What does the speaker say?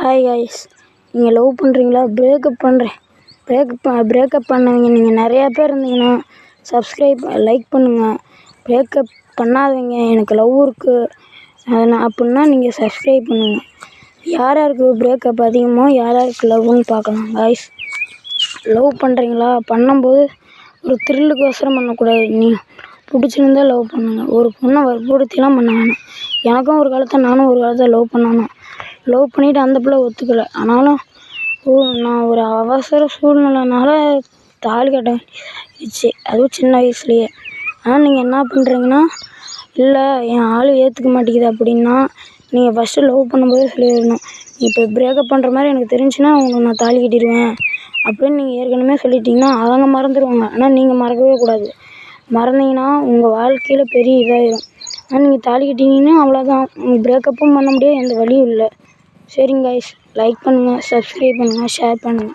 Hi guys, நீங்கள் love பண்ணுறீங்களா? Breakup பண்ணவங்க நீங்கள் நிறையா பேர் இருந்தீங்கன்னா லைக் பண்ணுங்கள். பிரேக்கப் பண்ணாதவங்க எனக்கு லவ் இருக்குது அப்படின்னா நீங்கள் சப்ஸ்கிரைப் பண்ணுங்கள். யார் யாருக்கு பிரேக்கப் அதிகமோ யார் யாருக்கு லவ்வுன்னு பார்க்கலாம். காய்ஸ், லவ் பண்ணுறீங்களா? பண்ணும்போது ஒரு த்ரில்லுக்கோசரம் பண்ணக்கூடாது. நீ பிடிச்சிருந்தா லவ் பண்ணுங்கள். ஒரு பொண்ணை வற்புறுத்திலாம் பண்ண வேணாம். எனக்கும் ஒரு காலத்தில் நானும் ஒரு காலத்தில் லவ் பண்ணணும். லவ் பண்ணிவிட்டு அந்த பிள்ளை ஒத்துக்கலை. ஆனாலும் நான் ஒரு அவசர சூழ்நிலைனால தாலி கட்ட வேண்டியதாகிடுச்சு, அதுவும் சின்ன வயசுலேயே. ஆனால் நீங்கள் என்ன பண்ணுறீங்கன்னா, இல்லை என் ஆள் ஏற்றுக்க மாட்டேங்குது அப்படின்னா நீங்கள் ஃபஸ்ட்டு லவ் பண்ணும்போதே சொல்லிடணும். இப்போ பிரேக்கப் பண்ணுற மாதிரி எனக்கு தெரிஞ்சுன்னா உங்களுக்கு நான் தாலி கட்டிடுவேன் அப்படின்னு நீங்கள் ஏற்கனவே சொல்லிட்டீங்கன்னா அவங்க மறந்துடுவாங்க. ஆனால் நீங்கள் மறக்கவே கூடாது. மறந்தீங்கன்னா உங்கள் வாழ்க்கையில் பெரிய இதாகிடும். ஆனால் நீங்கள் தாலி கட்டினீங்கன்னா அவ்வளோதான், பிரேக்கப்பும் பண்ண முடியாது, எந்த வழியும் இல்லை. சரிங்க காய்ஸ், லைக் பண்ணுங்கள், சப்ஸ்கிரைப் பண்ணுங்கள், ஷேர் பண்ணுங்கள்.